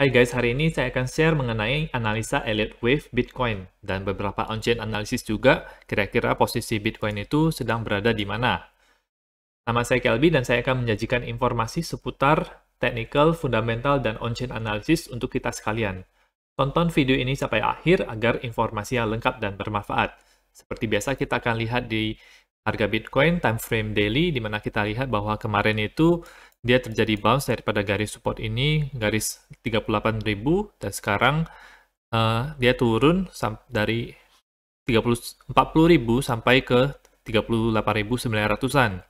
Hai guys, hari ini saya akan share mengenai analisa Elliott Wave Bitcoin dan beberapa on-chain analisis juga kira-kira posisi Bitcoin itu sedang berada di mana. Nama saya Kelby dan saya akan menyajikan informasi seputar technical, fundamental, dan on-chain analisis untuk kita sekalian. Tonton video ini sampai akhir agar informasinya lengkap dan bermanfaat. Seperti biasa kita akan lihat di harga Bitcoin time frame daily, di mana kita lihat bahwa kemarin itu dia terjadi bounce daripada garis support ini, garis 38.000, dan sekarang dia turun dari 40.000 sampai ke 38.900-an.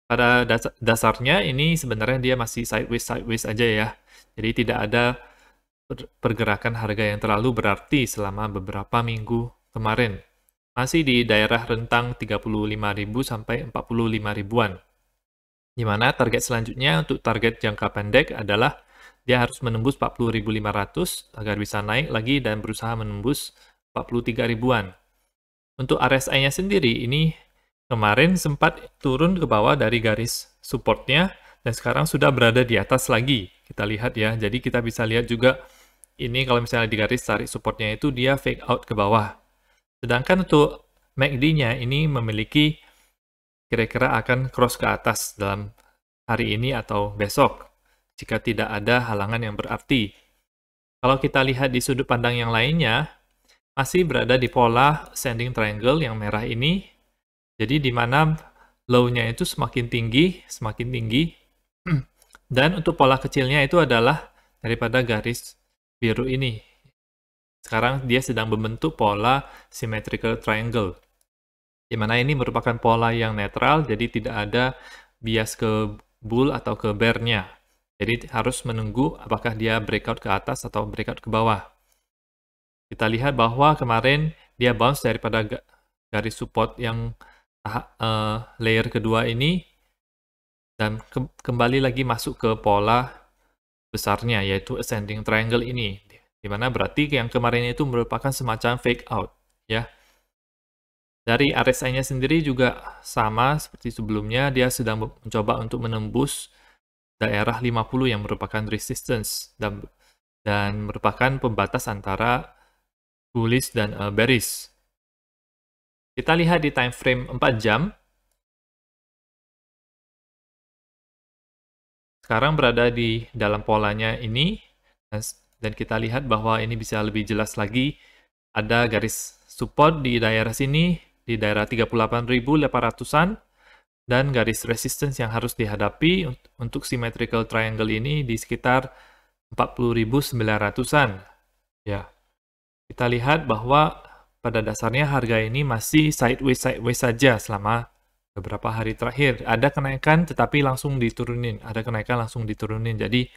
Pada dasarnya ini sebenarnya dia masih sideways aja ya. Jadi tidak ada pergerakan harga yang terlalu berarti selama beberapa minggu kemarin. Masih di daerah rentang 35.000 sampai 45.000-an. Di mana target selanjutnya untuk target jangka pendek adalah dia harus menembus 40.500 agar bisa naik lagi dan berusaha menembus 43.000-an. Untuk RSI-nya sendiri ini kemarin sempat turun ke bawah dari garis supportnya dan sekarang sudah berada di atas lagi. Kita lihat ya, jadi kita bisa lihat juga ini kalau misalnya di garis tarik supportnya itu dia fake out ke bawah. Sedangkan untuk MACD-nya ini memiliki kira-kira akan cross ke atas dalam hari ini atau besok jika tidak ada halangan yang berarti. Kalau kita lihat di sudut pandang yang lainnya, masih berada di pola ascending triangle yang merah ini. Jadi di mana low-nya itu semakin tinggi, dan untuk pola kecilnya itu adalah daripada garis biru ini. Sekarang dia sedang membentuk pola symmetrical triangle, di mana ini merupakan pola yang netral, jadi tidak ada bias ke bull atau ke bear-nya. Jadi harus menunggu apakah dia breakout ke atas atau breakout ke bawah. Kita lihat bahwa kemarin dia bounce daripada garis support yang layer kedua ini, dan kembali lagi masuk ke pola besarnya, yaitu ascending triangle ini. Di mana berarti yang kemarin itu merupakan semacam fake out. Ya. Dari RSI-nya sendiri juga sama seperti sebelumnya, dia sedang mencoba untuk menembus daerah 50 yang merupakan resistance dan merupakan pembatas antara bullish dan bearish. Kita lihat di time frame 4 jam. Sekarang berada di dalam polanya ini, dan kita lihat bahwa ini bisa lebih jelas lagi. Ada garis support di daerah sini, di daerah 38.800-an, dan garis resistance yang harus dihadapi untuk symmetrical triangle ini di sekitar 40.900-an. Ya, kita lihat bahwa pada dasarnya harga ini masih sideways saja selama beberapa hari terakhir. Ada kenaikan tetapi langsung diturunin, Jadi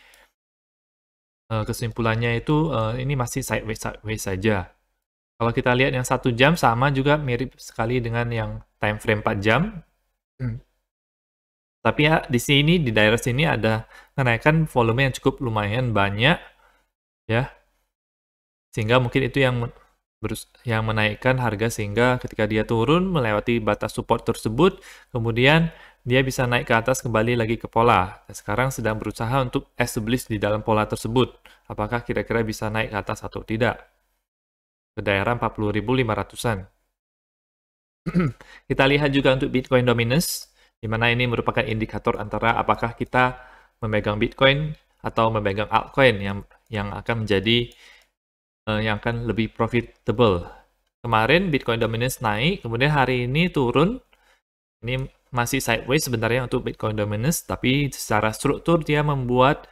kesimpulannya itu ini masih sideways saja. Kalau kita lihat yang 1 jam sama juga mirip sekali dengan yang time frame 4 jam. Tapi ya di sini, di daerah sini ada kenaikan volume yang cukup lumayan banyak, ya. Sehingga mungkin itu yang menaikkan harga sehingga ketika dia turun melewati batas support tersebut, kemudian dia bisa naik ke atas kembali lagi ke pola. Dan sekarang sedang berusaha untuk establish di dalam pola tersebut. Apakah kira-kira bisa naik ke atas atau tidak? Ke daerah 40.500-an. Kita lihat juga untuk Bitcoin dominance, di mana ini merupakan indikator antara apakah kita memegang Bitcoin atau memegang altcoin yang akan menjadi yang akan lebih profitable. Kemarin Bitcoin dominance naik, kemudian hari ini turun. Ini masih sideways sebenarnya untuk Bitcoin dominance, tapi secara struktur dia membuat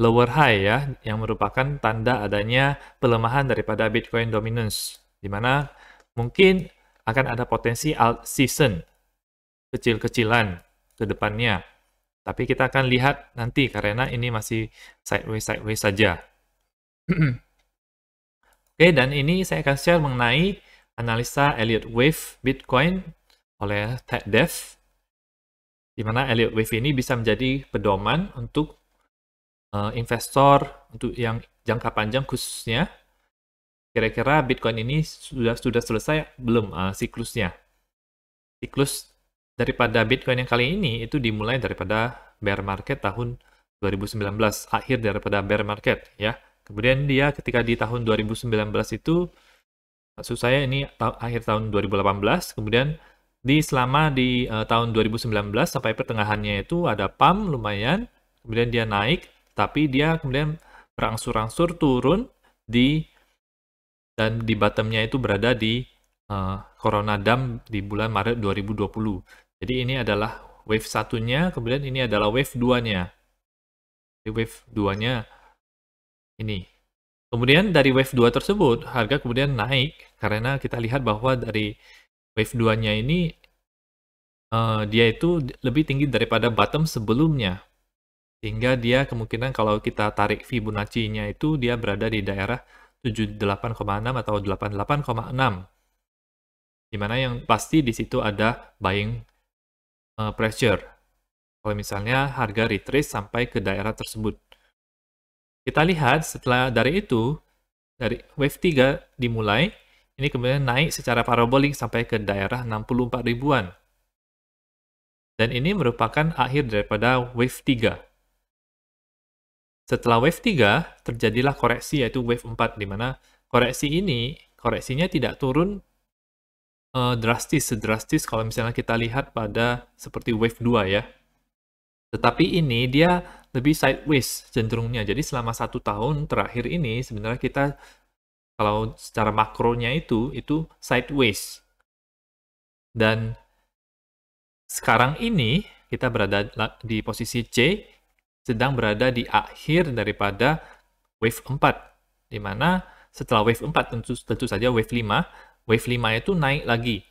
lower high ya, yang merupakan tanda adanya pelemahan daripada Bitcoin dominance, di mana mungkin akan ada potensi alt season kecil-kecilan ke depannya. Tapi kita akan lihat nanti karena ini masih sideways saja. Oke, dan ini saya akan share mengenai analisa Elliott Wave Bitcoin oleh TechDev, di mana Elliott Wave ini bisa menjadi pedoman untuk investor untuk yang jangka panjang khususnya. Kira-kira Bitcoin ini sudah selesai belum siklusnya? Siklus daripada Bitcoin yang kali ini itu dimulai daripada bear market tahun 2019, akhir daripada bear market ya. Kemudian dia ketika di tahun 2019 itu, maksud saya ini akhir tahun 2018, kemudian selama di tahun 2019 sampai pertengahannya itu ada pump lumayan, kemudian dia naik, tapi dia kemudian berangsur-angsur turun dan di bottomnya itu berada di Corona Dump di bulan Maret 2020. Jadi ini adalah wave satunya, kemudian ini adalah wave 2-nya. Di wave 2-nya ini. Kemudian dari wave 2 tersebut, harga kemudian naik karena kita lihat bahwa dari wave 2-nya ini dia itu lebih tinggi daripada bottom sebelumnya. Sehingga dia kemungkinan kalau kita tarik Fibonacci-nya itu dia berada di daerah 78,6 atau 88,6. Di mana yang pasti di situ ada buying pressure. Kalau misalnya harga retrace sampai ke daerah tersebut. Kita lihat setelah dari itu, dari wave 3 dimulai, ini kemudian naik secara parabolik sampai ke daerah 64 ribuan. Dan ini merupakan akhir daripada wave 3. Setelah wave 3, terjadilah koreksi yaitu wave 4, di mana koreksinya tidak turun sedrastis kalau misalnya kita lihat pada seperti wave 2 ya. Tetapi ini dia lebih sideways cenderungnya. Jadi selama 1 tahun terakhir ini sebenarnya kita kalau secara makronya itu sideways. Dan sekarang ini kita berada di posisi C, sedang berada di akhir daripada wave 4. Di mana setelah wave 4 tentu saja wave 5 itu naik lagi.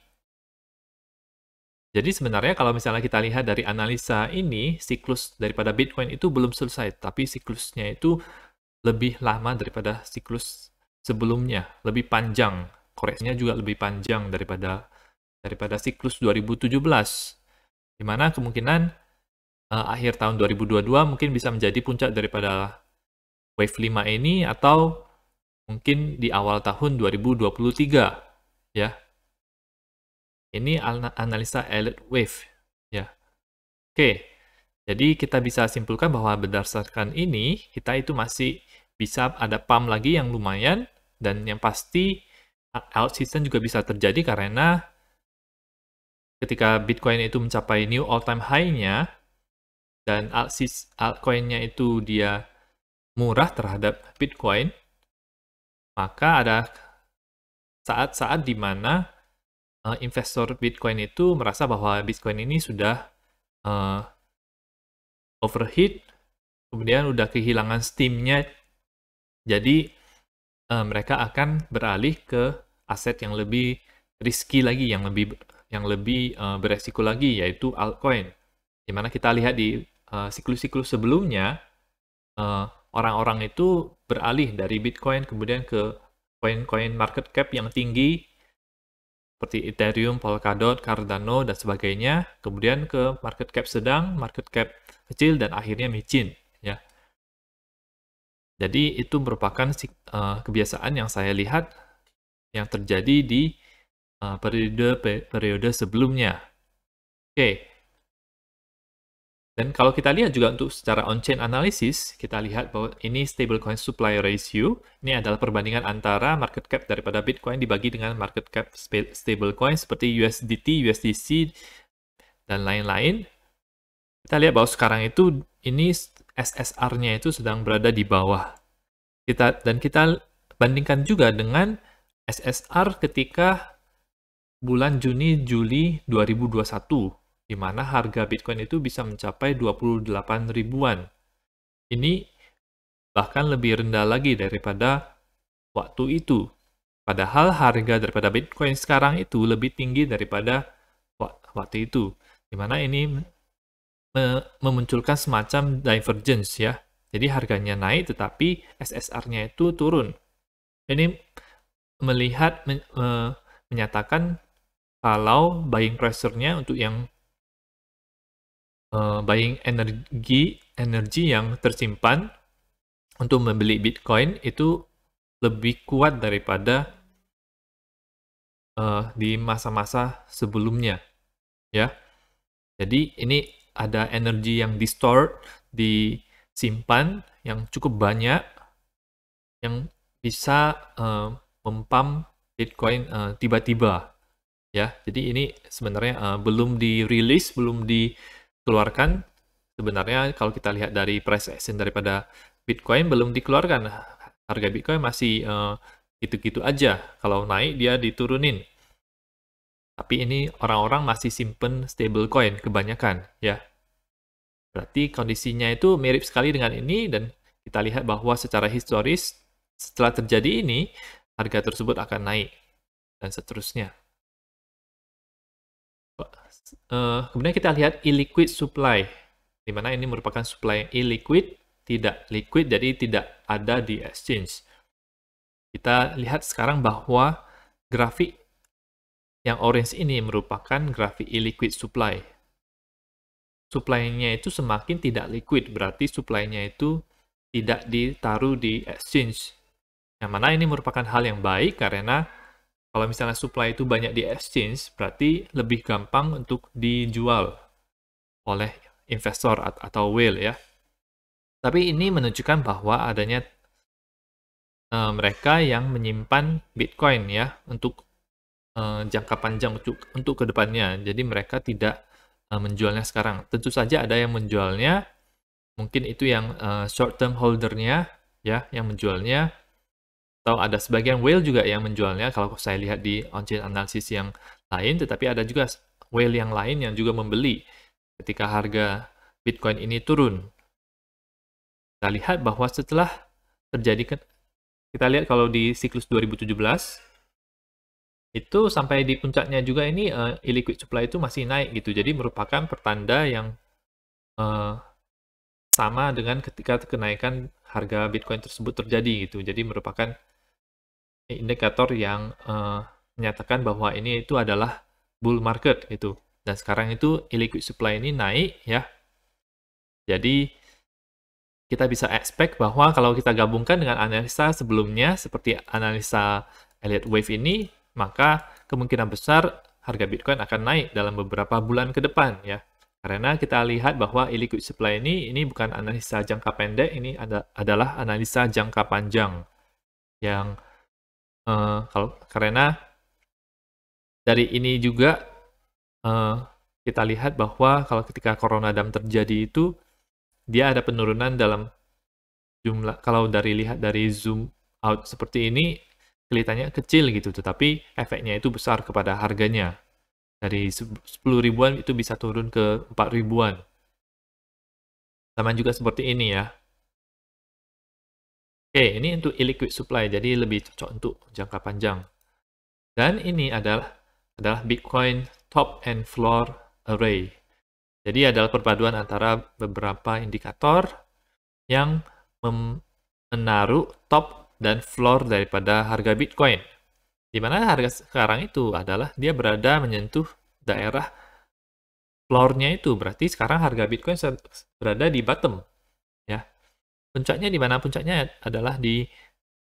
Jadi sebenarnya kalau misalnya kita lihat dari analisa ini, siklus daripada Bitcoin itu belum selesai, tapi siklusnya itu lebih lama daripada siklus sebelumnya, lebih panjang. Koreksinya juga lebih panjang daripada siklus 2017. Di mana kemungkinan akhir tahun 2022 mungkin bisa menjadi puncak daripada wave 5 ini atau mungkin di awal tahun 2023 ya. Ini analisa Elliott Wave ya. Oke. Jadi kita bisa simpulkan bahwa berdasarkan ini kita itu masih bisa ada pump lagi yang lumayan dan yang pasti out season juga bisa terjadi karena ketika Bitcoin itu mencapai new all time high-nya dan altcoin-nya itu dia murah terhadap Bitcoin, maka ada saat-saat di mana investor Bitcoin itu merasa bahwa Bitcoin ini sudah overheat, kemudian udah kehilangan steam-nya, jadi mereka akan beralih ke aset yang lebih risky lagi, yang lebih beresiko lagi, yaitu altcoin. Dimana kita lihat di siklus-siklus sebelumnya, orang-orang itu beralih dari Bitcoin kemudian ke koin-koin market cap yang tinggi, seperti Ethereum, Polkadot, Cardano, dan sebagainya, kemudian ke market cap sedang, market cap kecil, dan akhirnya micin. Ya. Jadi itu merupakan kebiasaan yang saya lihat yang terjadi di periode sebelumnya. Oke. Dan kalau kita lihat juga untuk secara on-chain analysis, kita lihat bahwa ini stablecoin supply ratio. Ini adalah perbandingan antara market cap daripada Bitcoin dibagi dengan market cap stablecoin seperti USDT, USDC, dan lain-lain. Kita lihat bahwa sekarang itu ini SSR-nya itu sedang berada di bawah. Dan kita bandingkan juga dengan SSR ketika bulan Juni-Juli 2021. Di mana harga Bitcoin itu bisa mencapai 28 ribuan. Ini bahkan lebih rendah lagi daripada waktu itu. Padahal harga daripada Bitcoin sekarang itu lebih tinggi daripada waktu itu. Di mana ini memunculkan semacam divergence ya. Jadi harganya naik tetapi SSR-nya itu turun. Ini menyatakan kalau buying pressure-nya untuk yang buying energi yang tersimpan untuk membeli Bitcoin itu lebih kuat daripada di masa-masa sebelumnya, ya. Jadi ini ada energi yang distort di simpan yang cukup banyak yang bisa mempump Bitcoin tiba-tiba ya. Jadi ini sebenarnya belum dirilis, belum dikeluarkan. Sebenarnya kalau kita lihat dari price action daripada Bitcoin belum dikeluarkan. Harga Bitcoin masih gitu-gitu aja. Kalau naik dia diturunin. Tapi ini orang-orang masih simpen stablecoin kebanyakan ya. Berarti kondisinya itu mirip sekali dengan ini dan kita lihat bahwa secara historis setelah terjadi ini harga tersebut akan naik dan seterusnya. Kemudian kita lihat illiquid supply, di mana ini merupakan supply yang illiquid, tidak liquid, jadi tidak ada di exchange. Kita lihat sekarang bahwa grafik yang orange ini merupakan grafik illiquid supply. Supply-nya itu semakin tidak liquid, berarti supply-nya itu tidak ditaruh di exchange. Yang mana ini merupakan hal yang baik karena kalau misalnya supply itu banyak di exchange, berarti lebih gampang untuk dijual oleh investor atau whale ya. Tapi ini menunjukkan bahwa adanya mereka yang menyimpan Bitcoin ya untuk jangka panjang untuk kedepannya. Jadi mereka tidak menjualnya sekarang. Tentu saja ada yang menjualnya, mungkin itu yang short term holdernya ya yang menjualnya, atau ada sebagian whale juga yang menjualnya kalau saya lihat di on-chain analysis yang lain, tetapi ada juga whale yang lain yang juga membeli ketika harga Bitcoin ini turun. Kita lihat bahwa setelah terjadi, kita lihat kalau di siklus 2017 itu sampai di puncaknya juga ini illiquid supply itu masih naik gitu. Jadi merupakan pertanda yang sama dengan ketika kenaikan harga Bitcoin tersebut terjadi gitu. Jadi merupakan indikator yang menyatakan bahwa ini itu adalah bull market gitu. Dan sekarang itu illiquid supply ini naik ya. Jadi kita bisa expect bahwa kalau kita gabungkan dengan analisa sebelumnya seperti analisa Elliott Wave ini, maka kemungkinan besar harga Bitcoin akan naik dalam beberapa bulan ke depan ya. Karena kita lihat bahwa illiquid supply ini bukan analisa jangka pendek, ini adalah analisa jangka panjang. Yang karena dari ini juga kita lihat bahwa kalau ketika Corona Dam terjadi itu dia ada penurunan dalam jumlah, kalau lihat dari zoom out seperti ini kelihatannya kecil gitu, tetapi efeknya itu besar kepada harganya. Dari 10 ribuan itu bisa turun ke 4 ribuan. Sama juga seperti ini ya. Oke, ini untuk illiquid supply, jadi lebih cocok untuk jangka panjang. Dan ini adalah Bitcoin top and floor array. Jadi adalah perpaduan antara beberapa indikator yang menaruh top dan floor daripada harga Bitcoin. Di mana harga sekarang itu adalah dia berada menyentuh daerah floor-nya itu. Berarti sekarang harga Bitcoin berada di bottom. Ya. Puncaknya di mana? Puncaknya adalah di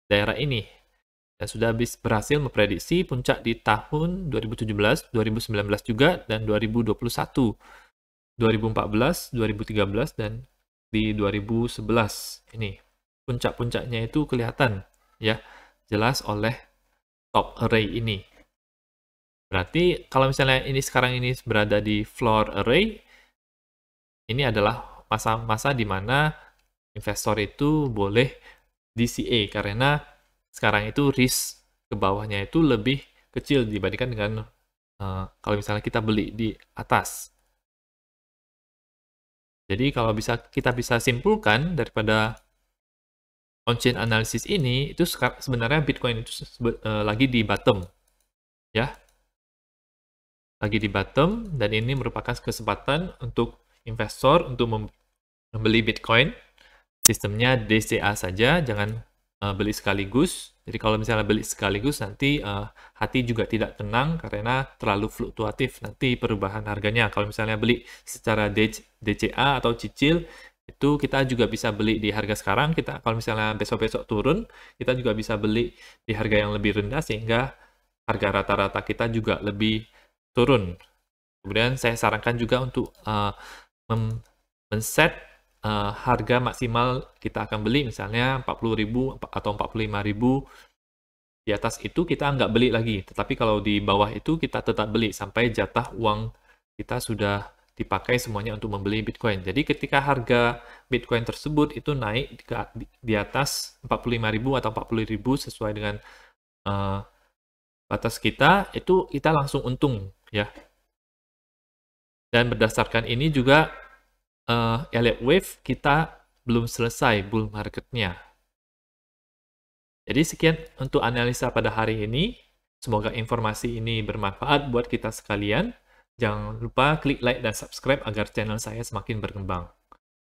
daerah ini. Dan sudah berhasil memprediksi puncak di tahun 2017, 2019 juga, dan 2021. 2014, 2013, dan di 2011 ini. Puncak-puncaknya itu kelihatan ya, jelas oleh top array ini. Berarti kalau misalnya ini sekarang ini berada di floor array, ini adalah masa-masa di mana investor itu boleh DCA karena sekarang itu risk ke bawahnya itu lebih kecil dibandingkan dengan kalau misalnya kita beli di atas. Jadi kalau kita bisa simpulkan daripada on-chain analysis ini, itu sebenarnya Bitcoin itu lagi di bottom. Ya. Lagi di bottom, dan ini merupakan kesempatan untuk investor untuk membeli Bitcoin. Sistemnya DCA saja, jangan beli sekaligus. Jadi kalau misalnya beli sekaligus, nanti hati juga tidak tenang karena terlalu fluktuatif nanti perubahan harganya. Kalau misalnya beli secara DCA atau cicil, itu kita juga bisa beli di harga sekarang. Kalau misalnya besok-besok turun, kita juga bisa beli di harga yang lebih rendah sehingga harga rata-rata kita juga lebih turun. Kemudian saya sarankan juga untuk men-set harga maksimal kita akan beli misalnya 40.000 atau 45.000, di atas itu kita nggak beli lagi. Tetapi kalau di bawah itu kita tetap beli sampai jatah uang kita sudah dipakai semuanya untuk membeli Bitcoin. Jadi ketika harga Bitcoin tersebut itu naik di atas 45.000 atau 40.000 sesuai dengan batas kita, itu kita langsung untung ya. Dan berdasarkan ini juga Elliott Wave kita belum selesai bull marketnya. Jadi sekian untuk analisa pada hari ini. Semoga informasi ini bermanfaat buat kita sekalian. Jangan lupa klik like dan subscribe agar channel saya semakin berkembang.